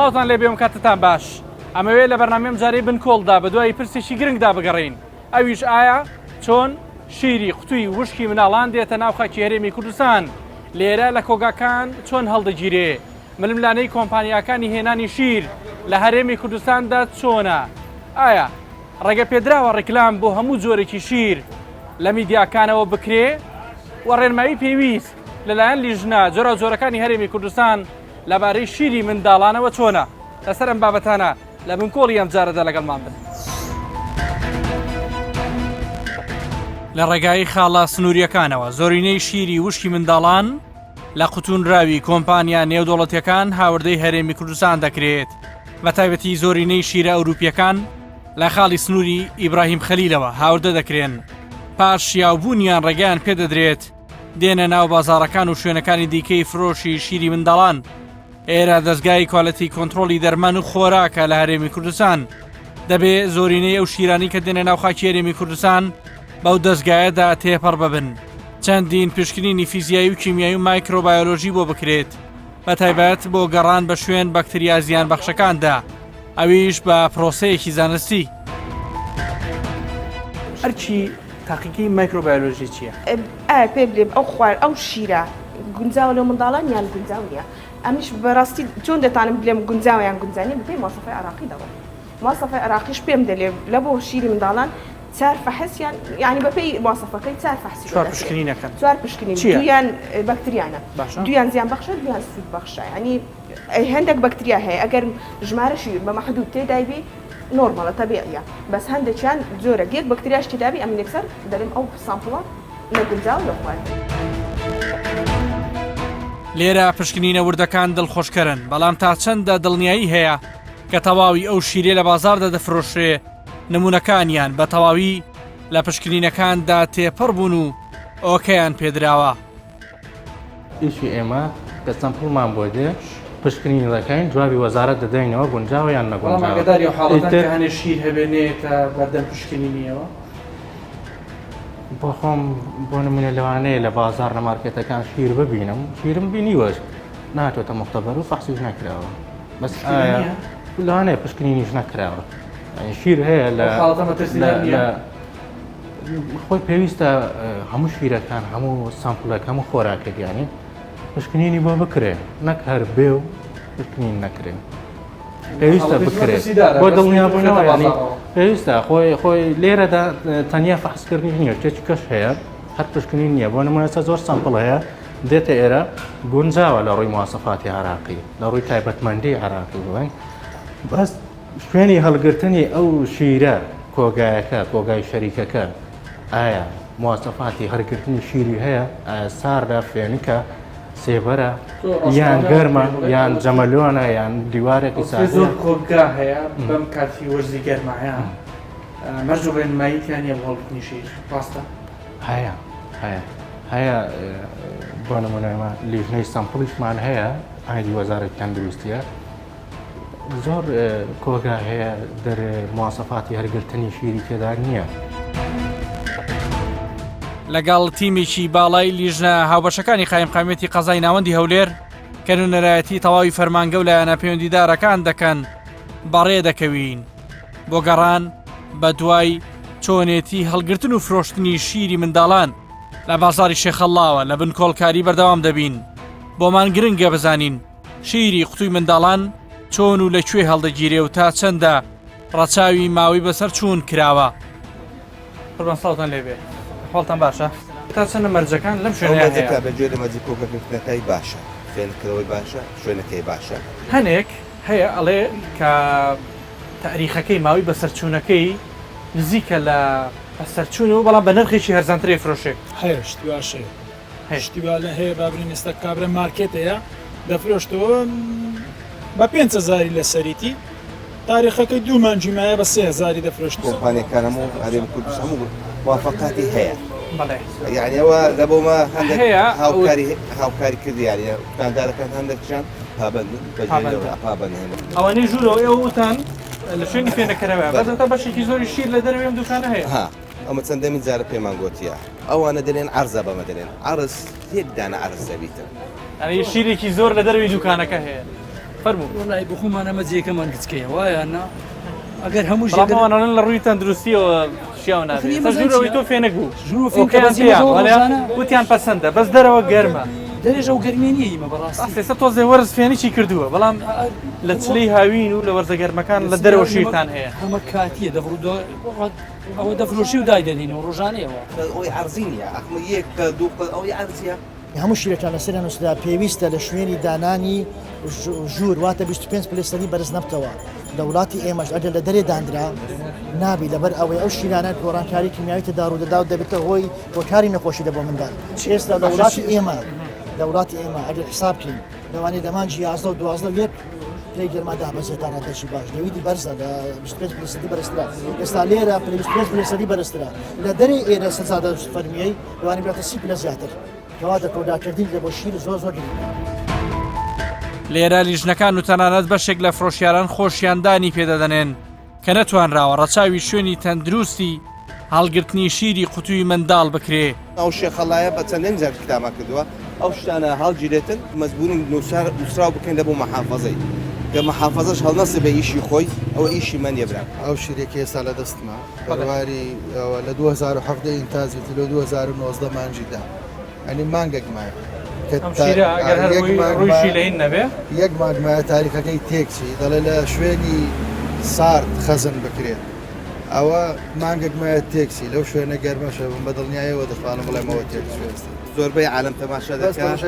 سڵاوتان لێ بێم کاتتان باش ئەمەوێت لە بەرنامەم جارەی بنکۆڵدا بە دوای پرسێکی گرنگدا بگەڕین ئەویش ئایا چۆن شیری قوتووی وشکی مناڵان دێتە ناو خاکی هەرێمی کوردستان لێرە لە کۆگاکان چۆن هەڵدەگیرێ ململانەی کۆمپانیاکانی هێنانی شیر لە هەرێمی کوردستاندا چۆنە ئایا ڕێگە پێدراوە ڕێکلام بۆ هەموو جۆرێکی شیر لە میدیاکانەوە بکرێ و ڕێنمایی پێویست لەلایەن لیژنە جۆرە جۆرەکانی هەرێمی کوردستان لەبارەی شیری منداڵانەوە چۆنە لەسەر ئەم بابەتانە لە بنکۆڵی ئەم جارەدا لەگەڵمان بن. لە ڕێگای خاڵە سنووریەکانەوە زۆرینەی شیری وشکی منداڵان لە قوتونراوی کۆمپانیا نێودوڵەتیەکان هاوردەی هەرێمی کوردستان دەکرێت بە تایبەتی زۆرینەی شیرە ئەوروپیەکان لە خاڵی سنووری ئیبراهیم خەلیلەوە هاوردە دەکرێن پاش یاوبوونیان ڕێگەیان پێدەدرێت دێنە ناو بازاڕەکان و شوێنەکانی دیکەی فرۆشی شیری منداڵان. ئێرە دەستگای کۆڵەتی کۆنتترۆلی دەرمان و خۆراکە لە هەرێمی کوردستان دەبێت زۆرینەی ئەو شیرانی کە دێنە ناو خاکی هەرێمی کوردستان بەو دەستگایەدا تێپەڕ ببن چەندین پشکنینی فیزیایی و کیمیایی و مایکرۆبایۆلۆژی بۆ بکرێت بە تایبەت بۆ گەڕان بە شوێن بەکتریا زیان بەخشەکاندا ئەویش بە پرۆسەیەکی زانستی. هەرچی تاقیقی مایکرۆبایۆلۆژی چییە؟ پێ بڵێم ئەو خوار ئەو شیرە گونجاوە لە منداڵان یان گونجاو نیە ئەمیش بەڕاستی چۆن دەتانم بڵێم گونجاویان گونجانی بپێ مۆسەفای عراقی دەڵێ مۆسەفای عراقیش پێم دەلێ لە بۆ شیری منداڵان چار فەحسیان یعنی بەپێی مۆسەفەکەی چار فەحسی چوار پشکنینەکەن چوار پشکنین دویان بەکتریانە دویان زیان بەخشە دویان سود بەخشە ینی هەندێک بەکتریا هەیە ئەگەر ژمارەشی بە مەحدود تێدایبی نۆرمەڵە تەبیعیە بەس هەندێکیان جۆرە گێک بەکتریاش تێدابی ئەم یەکسەر دەڵێم ئەو سامپڵە لە گونجاو لە خوارد. لێرە پشکنینە وردەکان دڵخۆشکەرن بەڵام تا چەندە دڵنیایی هەیە کە تەواوی ئەو شیرێ لە بازاردا دەفرۆشرێ نمونونەکانیان بە تەواوی لە پشکنینەکاندا تێپەڕ بوون و ئۆکەیان پێدراوە. ئیشی ئێمە کە سەمپڵمان بۆ دێ پشکنینی دەکەین جوابی وەزارەت دەدەینەوە گونجاوە یان نەگونجاوە شیر هەبێنێتە بەردەم پشکنینیەوە بۆ خۆم بۆ نمونە لەوانەیە لە بازار لە مارکێتەکان شیر ببینم شیرم بینیوەش ناتۆتە مختبەر و فەحسیش نەکراوە بەس لەوانەیە پشکنینیش نەکراوە شیر هەیە لە خۆی پێویستە هەموو شیرەکان هەموو سامپڵەکە هەموو خۆراکەگیانی پشکنینی بۆ بکرێ نەک هەر بێ و پشکنین نەکرێن پێویستە بکرێت بۆ دڵنیابوونەوە ینی پێویستە خۆی لێرەدا تەنیا فەحسکردنی نییە چێکی کەش هەیە هەر پشکنین نییە بۆ نمونەسە زۆر سامپڵ هەیە دێتە ئێرە گونجاوە لە ڕووی مواسەفاتی عراقی لە ڕووی تایبەتمەندی عراقی بڵێن بەس شوێنی هەڵگرتنی ئەو شیرە کۆگایەکە کۆگای شەریکەکە ئایا مواسەفاتی هەرگرتنی شیری هەیە ئایا ساردە فێنکە سێبەرە یان گەرمە یان جەمەلۆنە یان دیوارێکی زۆر کۆگا هەیە بەم کاتی وەرزی گەرمایە مەرج و ڕێنماییتیان هەیە بۆ هەڵگرتنی شیر ڕاستە؟ هەیە بۆ نمونەمە لیژنەی سەمپڵیشمان هەیە ئایدی وەزارەتی تەندروستیە زۆر کۆگا هەیە مواسەفاتی هەرگرتنی شیری تێدا نییە. لەگەڵ تیمێکی باڵای لیژنە هاوبەشەکانی قایمقامەتی قەزای ناوەندی هەولێر کە نوێنەرایەتی تەواوی فەرمانگە و لایەنە پەیوەندیدارەکان دەکەن بەڕێ دەکەوین بۆ گەڕان بە دوای چۆنێتی هەڵگرتن و فرۆشتنی شیری منداڵان لە بازاری شێخەڵڵاوە لە بنکۆڵکاری بەردەوام دەبین بۆمان گرنگە بزانین شیری قوتووی منداڵان چۆن و لەکوێ هەڵدەگیرێ و تا چەندە ڕەچاوی ماوەی بەسەر چوون کراوە. قوربان ساڵتان لێبێ حاڵتان باشە تا چەندە مەرجەکان لەم شوێنەیە هەیە بەگوێ لە مەرجی کۆگەکردنەکەی باشە فێنکردەوەی باشە شوێنەکەی باشە هەنێک هەیە ئەڵێ کە تاریخەکەی ماوەی بەسەرچوونەکەی نزیکە لە بەسەرچوون و بەڵام بە نرخێکی هەرزانترێ فرۆشێ هەیە شتیواشەیە هەشتیوالە هەیە بابرین ئێستا کابرا مارکێتەیە دەفرۆشتەوە بە 5,000 لە سەریتی تاریخەکەی 2 مانجیمایە بە 3,000 دەفرۆشت کۆمپانیەکان هەموو هەرێمی کوردستان هەموو موافقاتی هەیە یعنی ئەوە لە بۆمە هەندێک هاوکاری کردی یاریە دکاندارەکان هەندێکیان پابەندن پابەند ئەوانەی ژوورەوە ئێوە وتان لە شوێنی فێنەکەرەوە بەزەتە بەشێکی زۆری شیر لە دەروێم دوکانە هەیە ئەمە چەندەمین جارە پێمان گوتیە ئەوانە دەرێن عەرزە بەمە دەرێن عەرز یەک دانە عەرز دەبیتن ئەنی شیرێکی زۆر لە دەروی دوکانەکە هەیە فەرموو وڵی بخۆمان ئەمە جێکەمان کچکەیە وایە ئەگەر هەموو بەڵامەوانن لە ڕووی تەندروستیەوە شیاو نابێت تۆ فێنە بوو وتیان پەسەندە بەس دەرەوە گەرمە دەرێژە و گەرمێنی ئیمە بەڕاستی ئێستا تۆزێ وەرز فێنیی کردووە بەڵام لە چلەی هاوین و لە وەرزە گەرمەکان لە دەرەوە شیرتان هەیە ئەمە کاتیە ئەوە دەفرۆشی و دایدەنینەوە ڕۆژانەیەوە ئەوی عرزینە ئەخمە یەک کە دوو ئەوی عرزیە هەموو شیرەکان لەسەر نووسدا پێویستە لە شوێنی دانانی ژوور واتە 25 پلستەری بەرز نەبتەوە لە وڵاتی ئێمەش ئەگەر لە دەرێ دانرا نابی لەبەر ئەوەی ئەو شیرانە گۆڕانکاری کیمیاوی تدار و دەدا و دەبێتە هۆی هۆکاری نەخۆشی دەبۆ مندان ئێستا لە وڵاتی ئێمە ئەگەر حساب بکەین لەوانەیە دەمانجی 11 و 12 یەک پێی گەرمادا بەزێتان ڕادەشی باش دەویدی بەرزە لە 25 پلستەری بەرزترا ئێستا لێرە 25 پلستەری بەرزترا لە دەرێ ئێرە سەزادە فەرمیەی لەوانی بێتە 30 پلە زیاتر کەواتە کۆداکردین لە بۆ شیر زۆر گرنگە. لێرە لیژنەکان و تەنانەت بەشێک لە فرۆشیاران خۆشیاندانی پێدەدەنێن کە نەتوانراوە ڕەچاوی شوێنی تەندروستی هەڵگرتنی شیری قوتووی منداڵ بکرێ. ئەو شێخەڵایە بە چەندین جار کتابا کردووە ئەو شتانە هەڵگیرێتن مەزبوورین نووسراو بکەین لە بۆ مەحافەزەی کە مەحافەزەش هەڵنەسێ بە ئیشی خۆی ئەوە ئیشی من یەبرا ئەو شیرێکی ئێستا لە دەستمە بەڕواری لە 2017 ئینتازی لە 2019 مانجیدا ئەنی مانگێک مایە ڕووشی لە این نەبێ یەک مانگمایە تاریخەکەی تێکچی دەڵێ لە شوێنی سارد خەزن بکرێت ئەوە مانگێکمایە تێکسی لەو شوێنە گەرمەشە بە دڵنیایەوە دەخوانم بڵێمەوە تێکسوێست زۆربەی عالم تەماشا دەکات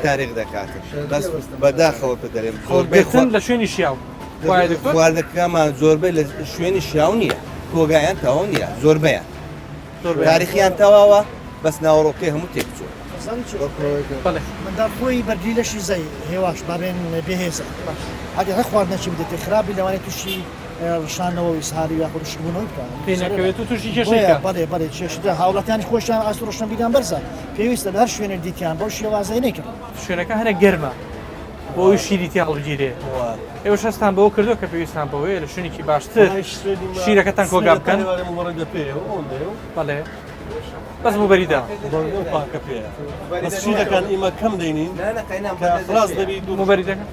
تاریخ دەکات بەس بەداخەوە پدەرێن زۆربەی لە شوێنی شیاو خواردەکەمان زۆربەی لە شوێنی شیاو نییە کۆگایان تەواو نییە زۆربەیان تاریخیان تەواوە بەس ناوەڕۆکەی هەموو تێکچوو منداڵ خۆی بەرگری لەشی زەی هێواش بابێن بێهێزە ئەگەر خواردنەچی بدێت خراپی لەوانێت تووشی ڕشانەوەی سهاری یا خۆشبوونەوەی پێنەکەوێت و تووشی کێشەکە بەڵێ چێشدا هاوڵاتیانی خۆشیان ئاست و ڕۆشن بیدان بەرزە پێویستە لە هەر شوێنێک دیتیان بەو شێوازەی نەکرد شوێنەکە هەرە گەرمە بۆی شیری تی هەڵبگیرێ ئێوە شەستان بەوە کردو کە پێویستان بەوەیە لە شوێنێکی باشتر شیرەکەتان کۆگا بکەن بەڵێ بەس بۆ بەریدا شیرەکان ئێمە کەم دەینین خلاص دەبی دوو بەریدەکە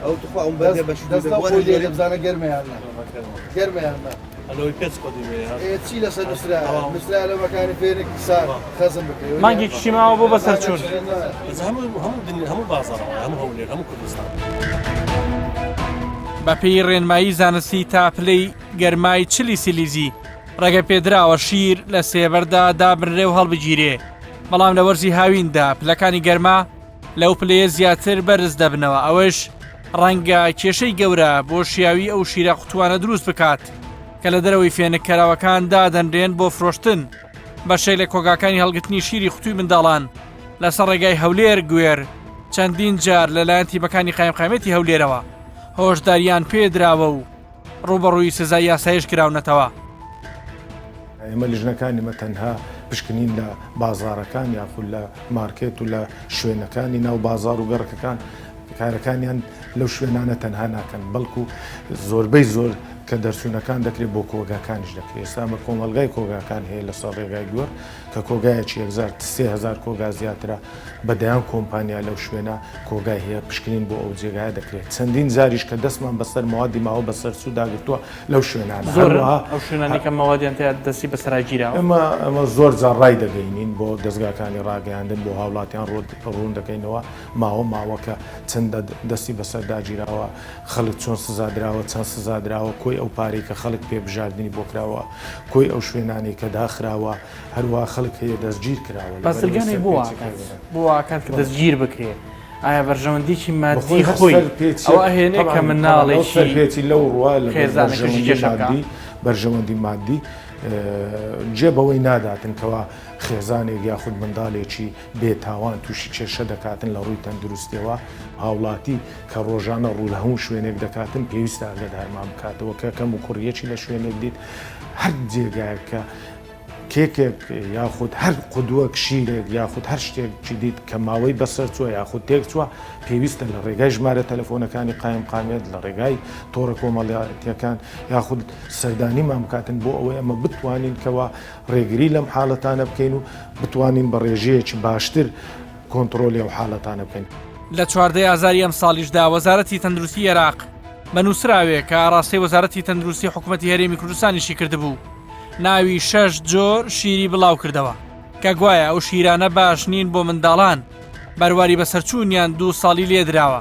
ئەو توخوا ئەم بەردە بەش بزانە گەرمیان گەرمیان ئەلەوەی پێچ کۆدیێ چی لەسەر نووسرا لە مەکانی فێنێکی سار خەزم بکرێت مانگێکی ماوە بۆ بەسەر چوون هەموو بازاڕەوە هەموو هەولێر هەموو کوردستان بە پێی ڕێنمایی زانستی تاپلەی گەرمای چلی سیلیزی ڕێگە پێدراوە شیر لە سێبەردا دابنرێ و هەڵبگیرێ بەڵام لە وەرزی هاویندا پلەکانی گەرما لەو پلەیە زیاتر بەرز دەبنەوە ئەوەش ڕەنگە کێشەی گەورە بۆ شیاوی ئەو شیرە قوتوانە دروست بکات کە لە دەرەوەی فێنکەراوەکان دادەنرێن بۆ فرۆشتن بەشەی لە کۆگاکانی هەڵگرتنی شیری قوتووی منداڵان لەسەر ڕێگای هەولێر گوێر چەندین جار لەلایەن تیمەکانی قایمقامەتی هەولێرەوە هۆشداریان پێدراوە و ڕوبەڕووی سزای یاسایش کراونەتەوە. ئێمە لیژنەکانیمە تەنها پشکنین لە بازارەکان یاخود لە مارکێت و لە شوێنەکانی ناو بازار و گەڕەکەکان کارەکانیان لەو شوێنانە تەنها ناکەن بەڵکو زۆربەی زۆر کە دەرچوونەکان دەکرێت بۆ کۆگاکانیش دەکرێت ئێستا بە کۆمەلگای کۆگاکان هەیە لە سەر ڕێگای گوێر کە کۆگایەکی 3000 کۆگا زیاترە بەدەیان کۆمپانیا لەو شوێنە کۆگای هەیە پشکنین بۆ ئەو جێگایە دەکرێت چەندین زاریش کە دەستمان بەسەر ماوەدی ماوە بەسەر سووداگرتووە لەو شوێنانە ئەو شوێنانی کە ماوەدیان تیا دەستی بەسەراگیرەوە ئەمە زۆر جار ڕای دەگەینین بۆ دەستگاکانی ڕاگەیاندن بۆ هاوڵاتیان ڕوون دەکەینەوە ماوەکە چەندە دەستی بەسەرداگیراوە خەڵک چۆن سزادراوە چەند سزادراوە کۆی ئەو پارەی کە خەڵک پێبژاردننی بۆ کراوە کۆی ئەو شوێنانی کە داخراوە هەروە خەڵک هەیە دەستگیر کراوە بەسەرگانی بۆ ئاکات کە دەستگیر بکرێت ئایا بەرژەوەندیکی مادی خۆی ئەوە هێنێ کە مناڵێکی پێچی لەو ڕوا لە بەرژەوەندی مادی جێبەوەی ناداتن کەوا خێزانێک یاخود منداڵێکی بێتاوان تووشی کێشە دەکاتن لە ڕووی تەندروستیەوە هاوڵاتی کە ڕۆژانە ڕوو لە هەموو شوێنێک دەکاتن پێویستە ئاگادارمان بکاتەوە کە کەم و کوڕیەکی لە شوێنێک دیت هەر جێگایەکە کێکێک یاخود هەر قودووەک شیرێک یاخود هەر شتێکی دیت کە ماوەی بەسەر چووە یاخود تێک چووە پێویستە لە ڕێگای ژمارە تەلەفۆنەکانی قایمقامێت لە ڕێگای تۆڕە کۆمەڵایەتیەکان یاخود سەردانیمان بکاتن بۆ ئەوەی ئەمە بتوانین کەوا ڕێگری لەم حاڵەتانە بکەین و بتوانین بە ڕێژەیەکی باشتر کۆنتترۆلی ئەو حاڵەتانە بکەین. لە 14 ئازاری ئەم ساڵیشدا وەزارەتی تەندروستی عێراق بە نووسراوێک کە ئاڕاستەی وەزارەتی تەندروستی حکوومەتی هەرێمی کوردستانیشی کردبوو ناوی 6 جۆر شیری بڵاو کردەوە کە گوایە ئەو شیرانە باش نین بۆ منداڵان بەرواری بەسەرچوونیان 2 ساڵی لێدراوە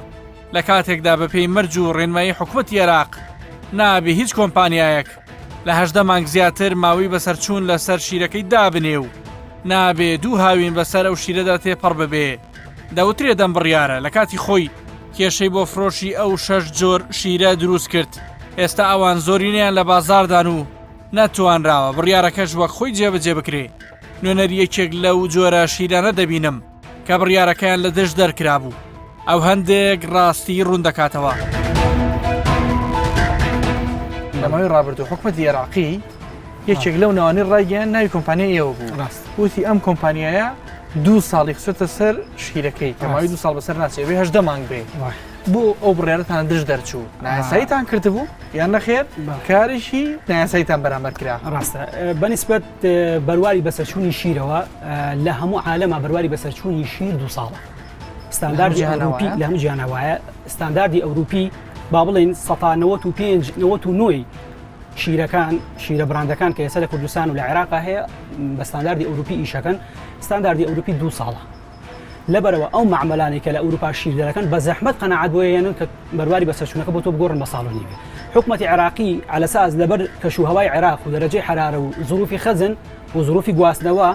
لە کاتێکدا بە پێی مەرج و ڕێنمایی حکوومەتی عێراق نابێ هیچ کۆمپانیایەک لە 18 مانگ زیاتر ماوەی بەسەرچوون لەسەر شیرەکەی دابنێ و نابێ 2 هاوین بەسەر ئەو شیرەدا تێپەڕ ببێ دەوترێ دەم بڕیارە لە کاتی خۆی کێشەی بۆ فرۆشی ئەو 6 جۆر شیرە دروست کرد ئێستا ئەوان زۆرینیان لە بازاردان و نەتوانراوە بڕیارەکەش وەک خۆی جێبەجێ بکرێ نوێنەری یەکێک لەو جۆرە شیرانە دەبینم کە بڕیارەکەیان لە دەشت دەرکرابوو ئەو هەندێک ڕاستی ڕوون دەکاتەوە لەماوەی ڕابردوو حکوومەتی عێراقی یەکێک لەو ناوانەی ڕایگەیان ناوی کۆمپانیای ئێوە بوو وتی ئەم کۆمپانیایە 2 ساڵی خچێتە سەر شیرەکەی کەماوەی 2 ساڵ بەسەر ناچێت بێ 18 مانگ بێ بۆ ئەو بڕیارەتان دژ دەرچوو نایاساییتان کردبوو یان نەخێر کارێکی نایاساییتان بەرامبەر کرا ڕاستە بەنسبەت بەرواری بەسەرچوونی شیرەوە لە هەموو عالەما بەرواری بەسەرچوونی شیر 2 ساڵە ستانداردی ئەوروپی لە هەموو جیهانەوەیە ستانداردی ئەوروپی با بڵێن 95 شیرەکان شیرە براندەکان کە ئێستا لە کوردستان و لە عێراقا هەیە بە ستانداردی ئەوروپی ئیشەکەن ستانداردی ئەوروپی 2 ساڵە لەبەرەوە ئەو معاملانێک کە لە ئەوروپا شیر دەرەکەن بە زەحمەت قەناعەت بۆیەنن کە بەرواری بەسەرچوونەکە بۆ تۆ بگۆڕن بە ساڵ و نیوێ حکوومەتی عێراقی على ئەساس لەبەر کەشوهەوای عێراق و دەرەجەی حرارە و ظروفی خەزن و ظروفی گواستنەوە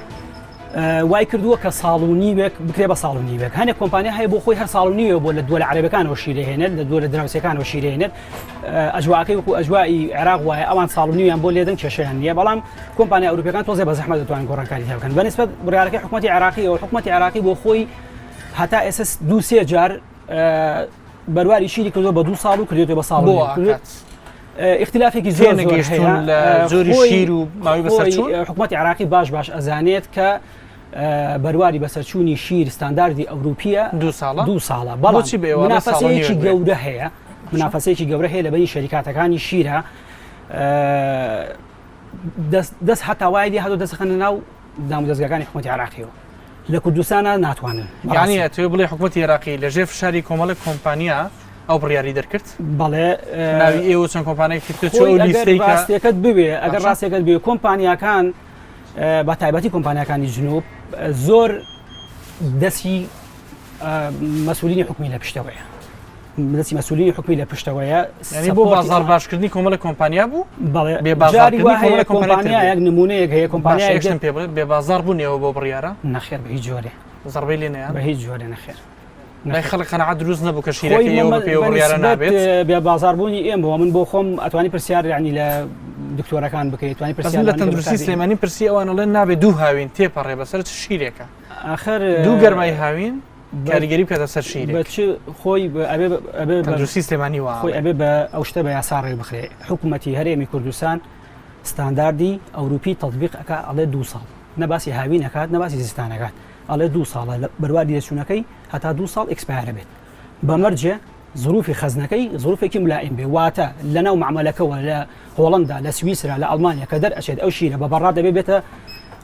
وای کردووە کە ساڵ و نیوێک بکرێ بە ساڵ و نیوێک هەنێک کۆمپانیا هەیە بۆ خۆی هەر ساڵ و نیوێ بۆ لە دۆلە عەرەبەکانەوە شیرەهێنێت لە دۆلە دراوسەکانەوە شیرەهێنێت ئەجواکەی وەکو ئەجوایی عێراق وایە ئەوان ساڵ و نیویان بۆ لێدەن کێشەیان نییە بەڵام کۆمپانیا ئەوروپیەکان تۆزێ بە زەحمەت دەتوانن گۆڕانکاری هەیە بکەن بەنسبەت بڕیارەکەی حکوومەتی عێراقی و حکوومەتی عێراقی بۆ خۆی هەتا ئێستا 2-3 جار بەرواری شیری کردووە بە 2 ساڵ و کردوێتە بە ساڵ اختلافێکی زۆر هەیە زۆری شیر و ماوەی بەسەرچوون حکوومەتی عێراقی باش ئەزانێت کە بەرواری بەسەرچوونی شیر ستانداردی ئەوروپیە 2 ساڵە بەڵام منافەسەیەکی گەورە هەیە منافەسەیەکی گەورە هەیە لە بەری شەریکاتەکانی شیرە دەست هەتاوای دی هاتۆ دەستخەنە ناو دامودەستگاکانی حکوومەتی عێراقیەوە لە کوردستانە ناتوانن یعنی توێ بڵێ حکوومەتی عێراقی لەژێر فشاری کۆمەڵە کۆمپانیا ئەو بڕیاری دەرکرد بەڵێ ناوی ئێوە چەند کۆمپانیای ڕاستیەکەت بوێ ئەگەر ڕاستیەکەت بێ کۆمپانیاکان بە تایبەتی کۆمپانیەکانی جنوب زۆر دەستی مەسئولینی حکومی لە پشتەوەیە دەستی مەسئولینی حکومی لە پشتەوەیە بۆ بازار باشکردنی کۆمەڵە کۆمپانیا بوو جاری وایە کۆمپانیایەک نمونەیەک هەیە کۆمپانیایەک پێ بڵێ بێ بازار بوونەوە بۆ بڕیارە نەخێر بە هیچ جۆرێ زەربەی لێ نەیان بە هیچ جۆرێ نەخێر خەڵک قەنەعەت دروست نەبوو کە شیرەکەی ئێوە پێ بڕیارە نابێت بێ بازاربوونی ئێمە من بۆ خۆم ئەتوانی پرسیار یعنی لە دکتۆرەکان بکەیت توانی پرسیار لە تەندروستی سلێمانی پرسی ئەوانەڵێ نابێت 2 هاوین تێپەڕێ بەسەر شیرێکە ئاخر 2 گەرمای هاوین کاریگەری بکاتە سەر شیرێک خۆی تەندروستی سلێمانی وایە خۆی ئەبێ بە ئەو شتە بە یاسا ڕێ بخرێ حکوومەتی هەرێمی کوردستان ستانداردی ئەوروپی تەطبیق ئەکا ئەڵێ 2 ساڵ نەباسی هاوین ئەکات نەباسی زستانەکات ئەڵێ 2 ساڵە بەرواری دەچوونەکەی هەتا 2 ساڵ ئەکسپایرە بێت بەمەرجێ ظروفی خەزنەکەی ظروفێکی ملائم بێ واتە لەناو معاملەکەەوە لە هۆڵندا لە سویسرا لە ئەڵمانیا کە دەرئەچێت ئەو شیرە بە بەڕات دەبێت بێتە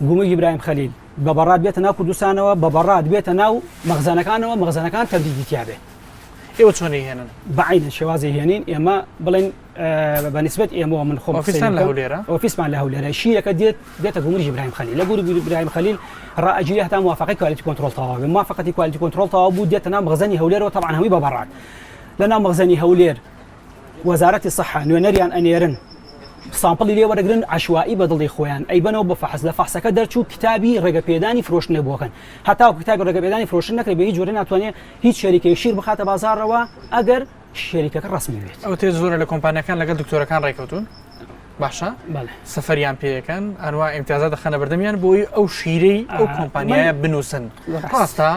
گومەی ئیبراهیم خەلیل بە بەڕات بێتە ناو کوردستانەوە بە بەڕات بێتە ناو مەخزانەکان تەبدیلتیا بێت ئێوە چۆنی هێنن بەعینە شێوازی هێنین ئێمە بڵێن بەنسبەت ئێمەوە من خۆم ئۆفیسمان لە هەولێرە شیرەکە دێتە گومەی ئیبراهیم خەلیل لە گوری ئیبراهیم خەلیل ڕائەجری هەتا موافقەی کوالیتی کۆنتڕۆڵ تەواو بێ موافقەتی کوالیتی کۆنتڕۆڵ تەواو بوو دێتە ناو مەخزەنی هەولێرەوە تەبعاً هەمووی بە بەڕات لە ناو مەخزەنی هەولێر وەزارەتی سەحا نوێنەریان ئەنێرن سامپڵی لێ وەرەگرن عشوایی بە دڵی خۆیان ئەیبەنەوە بە فەحس لە فەحسەکە دەرچوو کتابی ڕێگەپێدانی فرۆشتنە بۆکەن هەتا کتابی ڕێگەپێدانی فرۆشتن نەکرێت بە هیچ جۆرە ناتوانێت هیچ شەریکەی شیر بخاتە بازارەوە ئەگەر شەریکەکە ڕسمی بێت ئەو تێ زۆرە لە کۆمپانیەکان لەگەڵ دکتۆرەکان ڕێکەوتون باشە سەفەریان پێەکەن ئەنوا ئیمتیازات دەخەنە بەردەمیان بۆی ئەو شیرەی ئەو کۆمپانیایە بنووسن ڕاستە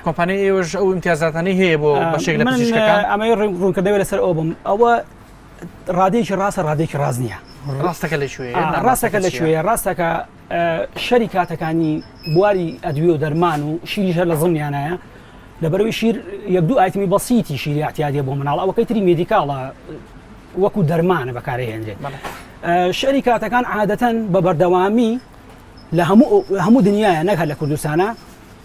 کۆمپانیای ئێوەش ئەو ئیمتیازاتانی هەیە بۆ بەشێک لە پزیشکەکان ئەمەی ڕوونکردەوە لەسەر ئەو بم ئەوە ڕادێکی ڕاستە ڕادێکی ڕاز نییە ڕاستەکە لەکوێ ڕاستەکە شەریکاتەکانی بواری ئەدویە و دەرمان و شیری هەر لە زڵمیانایە لەبەرەوەی شیر 1-2 ئایتمی بەسیتی شیری احتیاجیە بۆ مناڵ ئەوەکەی تری مێدیکاڵە وەکو دەرمانە بەکارهێنرێت شەریکاتەکان عادەتەن بە بەردەوامی لە هەموو دنیاە نەک هەر لە کوردستانە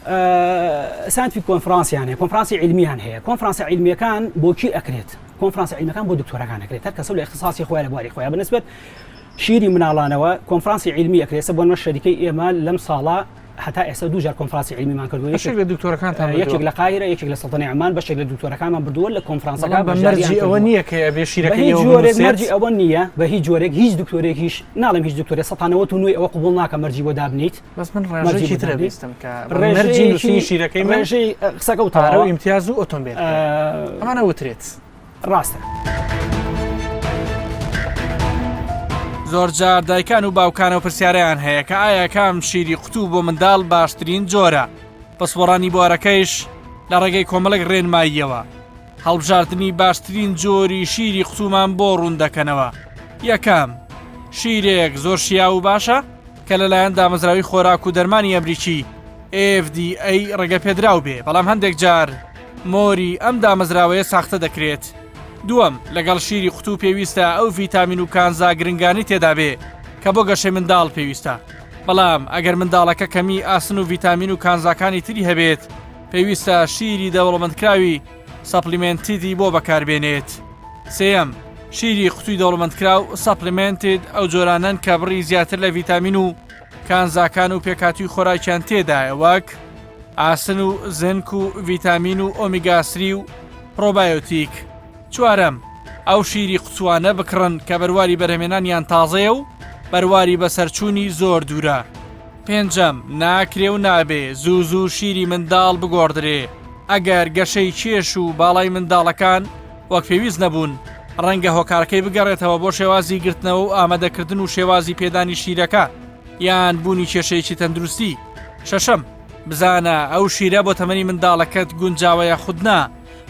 سانتفی کۆنفرانسیان هەیە کۆنفرانسی علمیان هەیە کۆنفرانسی علمیەکان بۆکی ئەکرێت کۆنفرانسی علمیەکان بۆ دکتۆرەکان ئەکرێت هەر کەسە لە اختصاصی خۆیان لە بواری خۆیان بنسبت شیری مناڵانەوە کۆنفرانسی علمی ئەکرێت بۆ نمە شەریکەی ئێمە لەم ساڵە هەتا ئێستا دووجار کۆنفرانسی علمیمان کردو یەکێک لە دکتۆرەکانتان یەکێک لە قاهرە یەکێک لە سەڵتەنی عمان بەشێک لە دکتۆرەکانمان بردووە لە کۆنفرانسەکان بەمەرجی ئەوە نییە کە ئەبێ شیرەکەی مەرجی ئەوە نییە بە هیچ جۆرێک هیچ دکتۆرێکیش ناڵم هیچ دکتۆرە 1990 ئەوە قبول ناکە مەرجی بۆ دابنیت بەس من ڕێژەیەکی ترە بیستم کە مەرجی نووسینی شیرەکەی من ڕێژەی قسەکە و پارە و ئیمتیاز و ئۆتۆمبیل ئەمانە وترێت ڕاستە زۆر جار دایکان و باوکانە و پرسیارەیان هەیە کە ئایا کام شیری قوتوو بۆ منداڵ باشترین جۆرە پسپۆڕانی بوارەکەیش لە ڕێگەی کۆمەڵێک ڕێنماییەوە هەڵبژاردننی باشترین جۆری شیری قوتومان بۆ ڕوون دەکەنەوە یەکەم شیرێک زۆر شیا و باشە کە لەلایەن دامەزراوی خۆراک و دەرمانی ئەمریکی FDA ڕێگە پێدراو بێ بەڵام هەندێک جار مۆری ئەم دامەزراوەیە ساختە دەکرێت دووەم لەگەڵ شیری قوتوو پێویستە ئەو ڤیتامین و کانزا گرنگانی تێدا بێ کە بۆ گەشەی منداڵ پێویستە بەڵام ئەگەر منداڵەکە کەمی ئاسن و ڤیتامین و کانزاکانی تری هەبێت پێویستە شیری دەوڵەمەندکراوی سەپلیمنتیدی بۆ بەکاربێنێت سێەم شیری قوتووی دەوڵەمەندکراو سەپلیمنتید ئەو جۆرانن کە بڕی زیاتر لە ڤیتامین و کانزاکان و پێکاتی خۆراکیان تێدایە وەک ئاسن و زنک و ڤیتامین و ئۆمیگاسری و پرۆبایۆتیک چوارەم ئەو شیری قوتووانە بکڕن کە بەرواری بەرهێنانیان تازەیە و بەرواری بەسەرچوونی زۆر دوورە پێنجەم ناکرێ و نابێ زوو شیری منداڵ بگۆڕدرێ ئەگەر گەشەی کێش و باڵای منداڵەکان وەک پێویست نەبوون ڕەنگە هۆکارەکەی بگەڕێتەوە بۆ شێوازی گرتنەوە و ئامادەکردن و شێوازی پێدانی شیرەکە یان بوونی کێشەیەکی تەندروستی شەشەم بزانە ئەو شیرە بۆ تەمەنی منداڵەکەت گونجاوەیە خودنا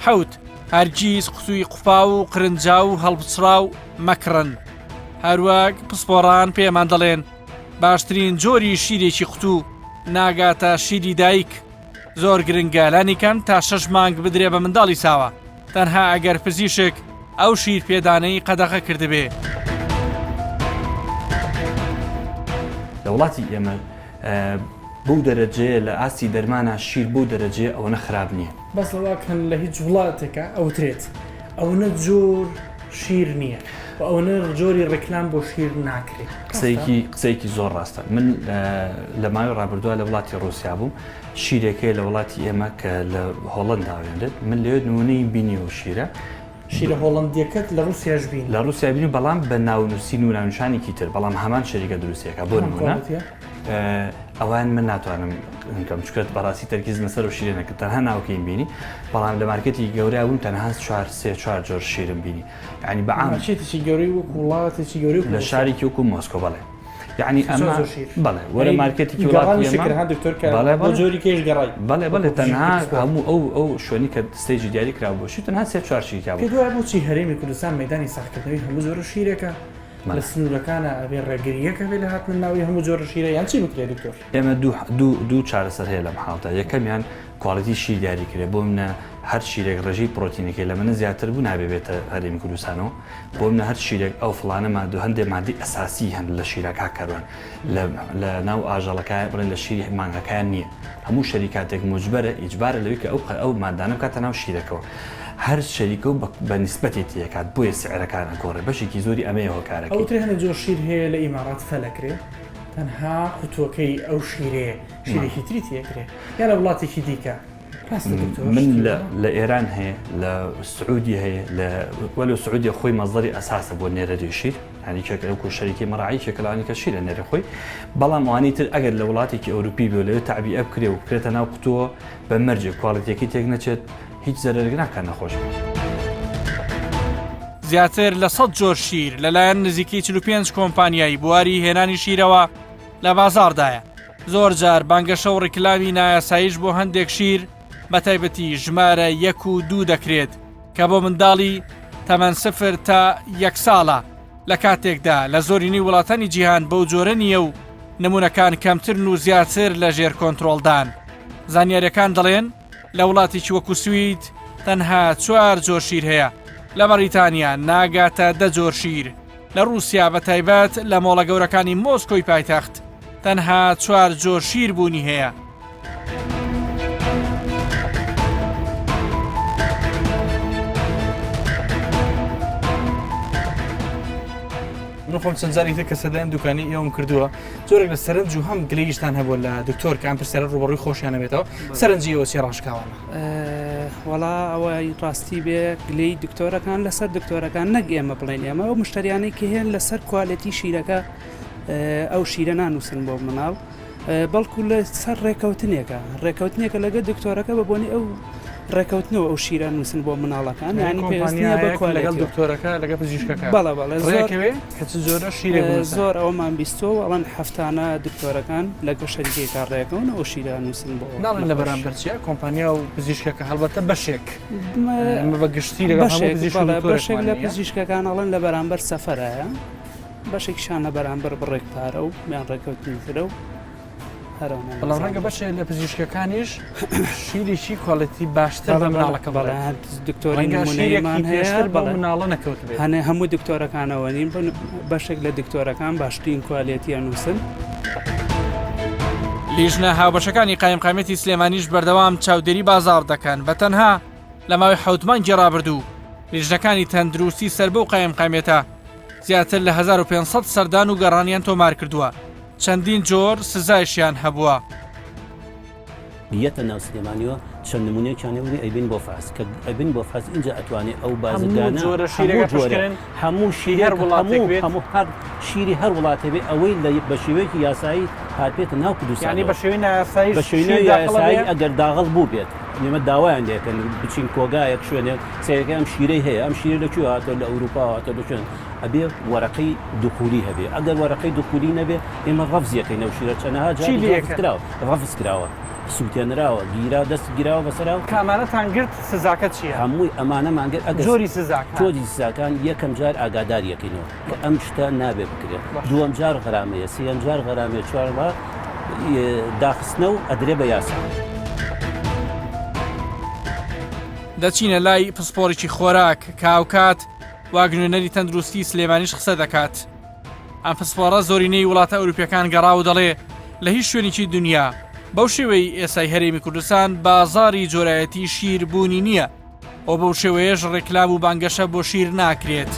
حەوت هەرگیز قوتووی قوپا و قرنجا و هەڵبچرا و مەکڕن هەروەک پسپۆڕان پێمان دەڵێن باشترین جۆری شیرێکی قوتوو ناگاتە شیری دایک زۆر گرنگە لانیکەم تا 6 مانگ بدرێ بە منداڵی ساوە تەنها ئەگەر پزیشک ئەو شیر پێدانەی قەدەغە کردبێ لە وڵاتی ئێمە بەو دەرەجەیە لە ئاستی دەرمانە شیر بۆ دەرەجێ ئەوەنە خراپ نییە بەس لەواکەن لە هیچ وڵاتێکە ئەوترێت ئەوەنە جۆر شیر نییە و ئەوەنە جۆری ڕێکلام بۆ شیر ناکرێت قسەیەکی زۆر ڕاستە من لە ماوەی ڕابردووە لە وڵاتی ڕوسیا بووم شیرێکەیە لە وڵاتی ئێمە کە لە هۆڵەنداوێنێت من لێ نمونەی بینی و شیرە شیرە هۆڵندیەکەت لە رووسیاش بین لە رووسیا بینی بەڵام بە ناونووسین و ناونشانێکی تر بەڵام هەمان شەریکە دروستیەکە بۆ نمونە ئەوان من ناتوانم کەم چکرێت بەڕاستی تەرکیز لەسەر و شیرێنەکە تەنها ناوکەین بینی بەڵام لە مارکەتی گەورە بووم تەنها 4 جۆر شیرم بینی یعنی بەعامچێتێکی گەورەی وەکو وڵاتێکی گەورەی لە شارێکی وەکو مۆسکۆ بەڵێ یعنی ئەمە بەڵێ وەرە مارکەتێکی وڵاتی جۆری کێش گەڕای بەڵێ تەنها هەموو ئەو شوێنی کە ستێجی دیاری کرا بۆشی تەنها 3-4 شیریا بوو دوای بۆچی هەرێمی کوردستان مەدانی ساختکردنەوەی هەموو زۆر شیرێکە لە سنوورەکانە ئەبێ ڕێگریەکە بێ لە هاتن ناوی هەموو جۆر شیرە یان چی بکرێت دکتۆر ئێمە دوو چارەسەر هەیە لەم حاڵەتە یەکەمیان کواڵیتی شیر دیاری کرێ بۆ منە هەر شیرێک ڕێژەی پرۆتینەکەی لە منە زیاتر بوو نابێتە هەرێمی کوردستانەوە بۆ منە هەر شیرێک ئەو فڵانە مادوو هەندێک مادی ئەساسی هەن لە شیرەکە کەڕن لە ناو ئاژەڵەکە بڵێن لە شیری مانگەکان نییە هەموو شەریکاتێک مجبەرە ئیجبارە لەوەی کە ئەو مادانە بکاتە ناو شیرەکەەوە هەر شەریکە و بە نیسبەتێتی دەکات بۆیە سعرەکانە گۆڕێ بەشێکی زۆری ئەمەیە هۆکارەکە ئەوترێ هەندێک جۆر شیر هەیە لە ئیمارات فەلەکرێ تەنها قوتووەکەی ئەو شیرێ شیرێکی تری تێکرێ یا لە وڵاتێکی دیکە من لە ئێران هەیە لە سعودی هەیە لە سعودی خۆی مەزدەری ئەساسە بۆ نێرەری شیر ینی کێکەکو شەریکی مەڕایی کێکەڵانی کە شیرە نێرە خۆی بەڵام ئەوانی تر ئەگەر لە وڵاتێکی ئەوروپی بێ لەوێ تەعبی ئەبکرێ و بکرێتە ناو قوتووە بە مەرجێ کواڵیتیەکەی تێک نەچێت هیچ زەرەرگ ناکات نەخۆش زیاتر لە 100 جۆر شیر لەلایەن نزیکی 45 کۆمپانیایی بواری هێنانی شیرەوە لە بازاردایە زۆر جار بانگەشە و ڕیکلامی نایاساییش بۆ هەندێک شیر بە تایبەتی ژمارە 1 و 2 دەکرێت کە بۆ منداڵی تەمەن 0 تا 1 ساڵە لە کاتێکدا لە زۆرینەی وڵاتانی جیهان بەو جۆرە نییە و نمونونەکان کەمترن و زیاتر لە ژێر کۆنتترۆلدان زانیاریەکان دەڵێن لە وڵاتێکی وەکو سوید تەنها 4 جۆر شیر هەیە لە بەریتانیا ناگاتە 10 جۆر شیر لە رووسیا بە تایبەت لە مۆڵە گەورەکانی مۆسکۆی پایتەخت تەنها 4 جۆر شیر بوونی هەیە بخۆم چەندجاری تر کە سەدایان دوکانی ئێوەم کردووە زۆرێک لە سەرنج و هەم گلەیشتان هەبوو لە دکتۆر کە ئەم پرسیارە ڕوبەڕووی خۆشیانە بێتەوە سەرنجی ئەوە چی ڕاشکاوانە وەڵا ئەوەی ڕاستی بێ گلەی دکتۆرەکان لەسەر دکتۆرەکان نەک ئێمە بڵێن ئێمە ئەو مشتریانەی کە هێن لەسەر کوالەتی شیرەکە ئەو شیرە نانووسن بۆ مناڵ بەڵکو لە سەر ڕێکەوتنێکە لەگە دکتۆرەکە بە بۆنی ئەو ڕێکەوتنەوە ئەو شیرە نووسن بۆ مناڵەکان ینی پێویستە بە لەگەڵ دکتۆرەکە لەگە پزیشکەکە بەڵێ بەڵێ زۆرە شیرێک زۆر ئەومان بیستەوە ئەڵەن هەفتانە دکتۆرەکان لەگە شەریکەی کارڕێکەوەن ئەو شیرە نووسن بۆ ناڵێن لە بەرامبەرچیە کۆمپانیا و پزیشکەکە هەڵبەتە بەشێک بە گشتی بەشێک لە پزیشکەکان ئەڵەن لە بەرامبەر سەفەرایە بەشێکشانە بەرامبەر بڕێک پارە و میان ڕێکەوتنیترە و بەڵام ڕەنگە بەشێک لە پزیشکەکانیش شیرێکی کۆڵەتی باشتر بە مناڵەکە بەڵێ دکتۆری نمونەیەمان هەیە بە مناڵە نەکەوت بێت هەنێ هەموو دکتۆرەکانەوە نین بەشێک لە دکتۆرەکان باشترین کوالێتیە نووسن لیژنە هاوبەشەکانی قایمقامەتی سلێمانیش بەردەوام چاودێری بازاڕ دەکەن بە تەنها لە ماوەی حوتمانگی ڕابردوو لیژنەکانی تەندروستی سەر بەو قایمقامێتە زیاتر لە 1500 سەردان و گەڕانیان تۆمار کردووە چەندین جۆر سزایشیان هەبووە. بیەتە ناو سلێمانیەوە چەند نمونەیەکیان هەبوو ئەیبین بۆ فاس کە ئەیبین بۆ فاس اینجا ئەتوانێت ئەو بازرگانە هەموو شیری هەموو هەر شیری هەر وڵاتێ بێ ئەوەی بە شێوەیەکی یاسایی هاتبێتە ناو کوردستان بە شێوەی یاسایی ئەگەر داغڵ بوو بێت نێمە داوایان دەکەن بچین کۆگایەک شوێنێک سێرەکە ئەم شیرەی هەیە ئەم شیرە لەکوێ هاتۆ لە ئەوروپا هاتۆ لە شوێن ئەبێ وەرەقەی دوخولی هەبێ ئەگەر وەرەقەی دوخولی نەبێ ئێمە ڕەفزیەکەی نەو شیرە چەنەها جاکراوە ڕەفز کراوە سووتێنراوە گیرا دەست گیراوە بەسەرا کامانەتان گرت سزاکە چیە؟ هەمووی ئەمانەمانگەر جۆری سزاک تۆجی سزاکان یەکەم جار ئاگاداریەکەینەوە کە ئەم شتە نابێ بکرێت دووەم جار غەرامەیە سێەم جار غەرامێ چوارەوە داخستنە و ئەدرێ بە یاسا دەچینە لای پسپۆڕێکی خۆراک کاوکات واگنوێنەری تەندروستی سلێمانیش قسە دەکات ئەم پسپۆڕە زۆرینەی وڵاتە ئەوروپیەکان گەڕاو دەڵێ لە هیچ شوێنێکی دنیا بەو شێوەی ئێسای هەرێمی کوردستان بازاری جۆرایەتی شیر بوونی نییە ئەو بەو شێوەیەش ڕێکلام و بانگەشە بۆ شیر ناکرێت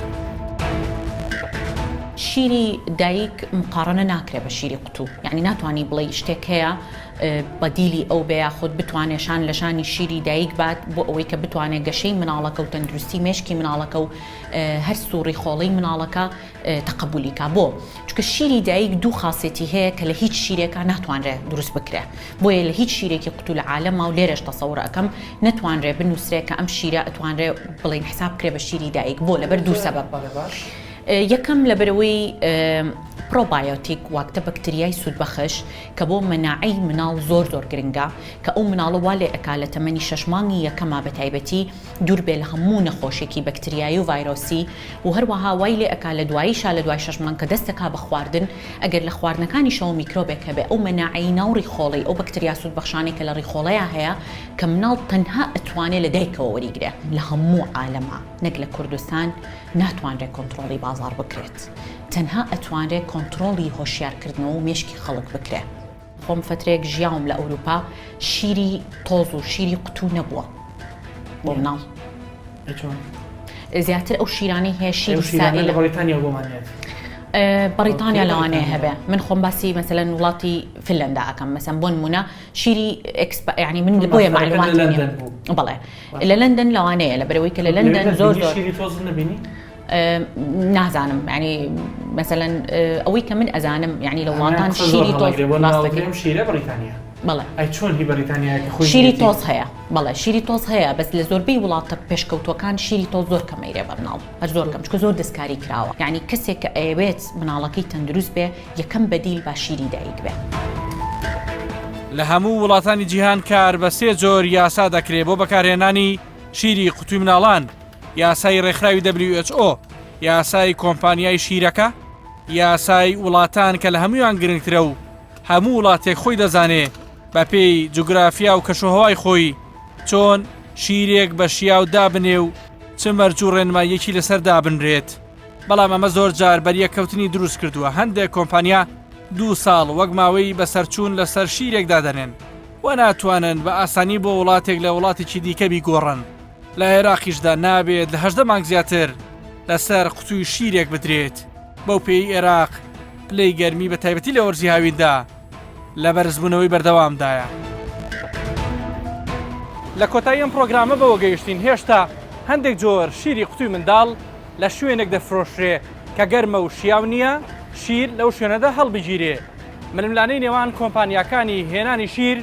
شیری دایک مقارنە ناکرێت بە شیری قوتو یعنی ناتوانانی بڵێ شتێک هەیە بەدیلی ئەو بەیە خۆت بتوانێشان لە شانی شیری دایک بات بۆ ئەوەی کە بتوانێت گەشەی مناڵەکە و تەندروستی مێشکی مناڵەکە و هەر سووڕی خۆڵی مناڵەکە تەقبولیکە بۆ چونکە شیری دایک دوو خاصێتی هەیە کە لە هیچ شیرێکە ناتوانرێت دروست بکرێ بۆیە لە هیچ شیرێکی قوتو لە عالەما و لێرەش تەسەوڕ ئەەکەم نتوانرێت بنووسرێت کە ئەم شیرە ئەتوانرێت بڵین حساب کرێ بە شیری دایک بۆ لەبەر دوو سەبەب یەکەم لەبەرەوەی پرۆبایۆتیک واکتە بەکتریای سوودبەخش کە بۆ مەناعەی مناڵ زۆر گرنگە کە ئەو مناڵە وا لێ ئەکا لە تەمەنی 6 مانگی یەکەما بە تایبەتی دوور بێ لە هەموو نەخۆشێکی بەکتریایی و ڤایرۆسی و هەروەها وای لێ ئەکا لە دواییشا لە دوای 6 مانگ کە دەستەکا بە خواردن ئەگەر لە خواردنەکانی شەوە میکرۆبێک هەبێ ئەو مەناعەی ناو ڕیخۆڵی ئەو بەکتریا سوودبەخشانێک کە لە ڕیخۆڵەیە هەیە کە مناڵ تەنها ئەتوانێت لە دایکەوە وەریگرێ لە هەموو عالەما نەک لە کوردستان ناتوانرێت کۆنتڕۆڵی بازار بکرێت تەنها ئەتوانرێت کۆنتڕۆڵی هۆشیارکردنەوە و مێشکی خەڵک بکرێ خۆم فترێک ژیاوم لە ئەوروپا شیری تۆز و شیری قوتو نەبووە بۆ مناڵ زیاتر ئەو شیرانی هەیە شیری سائل بەریتانیا لەوانەیە هەبێ من خۆم باسی مەسەلەن وڵاتی فنلەندا ئەەکەم مەسەن بۆ نمونە شیری ینی من بۆیە معلومات بەڵێ لە لەندەن لەوانەیە لە بەرەوەی کە لە لەندەن زۆر نازانم ینی مەسەلەن ئەوەی کە من ئەزانم ینی لە وڵاتان شیری شیرە بەریتانیا بەڵێ چۆن هی بەریتانیا شیری تۆز هەیە بەڵێ شیری تۆز هەیە بەس لە زۆربەی وڵاتە پێشکەوتوەکان شیری تۆز زۆر کەمەیرێ بە مناڵ هەر زۆر کەم چکە زۆر دەستکاری کراوە یعنی کەسێک کە ئەوێت مناڵەکەی تەندروست بێ یەکەم بەدیل با شیری دایک بێ لە هەموو وڵاتانی جیهان کار بە 3 جۆر یاسا دەکرێت بۆ بەکارهێنانی شیری قوتووی مناڵان یاسای ڕێکخراوی WHO یاسای کۆمپانیای شیرەکە یاسای وڵاتان کە لە هەمویان گرنگترە و هەموو وڵاتێک خۆی دەزانێ بە پێی جوگرافیا و کەشوهەوای خۆی چۆن شیرێک بە شیاو دابنێ و چ مەرج و ڕێنماییەکی لەسەر دابنرێت بەڵام ئەمە زۆر جار بەریەکەوتنی دروست کردووە هەندێک کۆمپانیا 2 ساڵ وەک ماوەی بەسەرچوون لەسەر شیرێکدا دەنێن و ناتوانن بە ئاسانی بۆ وڵاتێک لە وڵاتێکی دیکە بیگۆڕن لە عێراقیشدا نابێت لە 18 مانگ زیاتر لەسەر قوتووی شیرێک بدرێت بەو پێی عێراق پلەی گەرمی بە تایبەتی لە وەرزی هاویندا لە بەرزبوونەوەی بەردەوامدایە. لە کۆتایی ئەم پرۆگرامە بەوە گەیشتین هێشتا هەندێک جۆر شیری قوتووی منداڵ لە شوێنێک دەفرۆشرێ کە گەرمە و شیاو نییە شیر لەو شوێنەدا هەڵبگیرێ. ململانەی نێوان کۆمپانیاکانی هێنانی شیر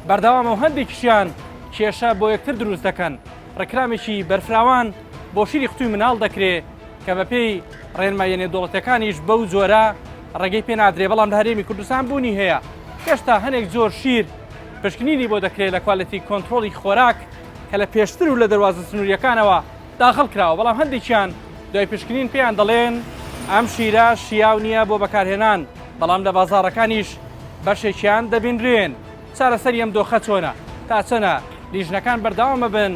بەردەوامە و هەندێکیشیان کێشە بۆ یەکتر دروست دەکەن. ڕێکرامێکی بەرفراوان بۆ شیری قوتووی مناڵ دەکرێت کە بەپێی ڕێنمایە نێودوڵەتەکانیش بەو جۆرە ڕێگەی پێ نادرێ، بەڵام لە هەرێمی کوردستان بوونی هەیە. هێشتا هەنێک جۆر شیر پشکنینی بۆ دەکرێت لە کوالەتی کۆنتترۆلی خۆراک کە لە پێشتر و لە دەواازە سنووریەکانەوە داخل کراوە، بەڵام هەندێکیان دوای پشکنین پێیان دەڵێن ئەم شیرە شیاو نییە بۆ بەکارهێنان، بەڵام لە بازاڕەکانیش بەشێکیان دەبینرێن. چارەسەری ئەم دۆخە چۆنە تا چەنە لیژنەکان بەردەوامە بن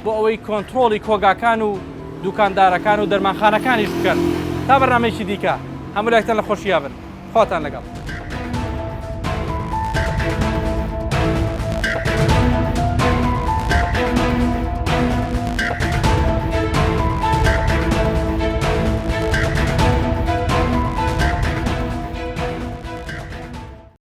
بۆ ئەوەی کۆنتترۆلی کۆگاکان و دوکاندارەکان و دەرمانخانەکانیش بکەن. تا بەرنامەیەکی دیکە هەموو لایتان لە خۆشییا بن، خۆتان لەگەڵ.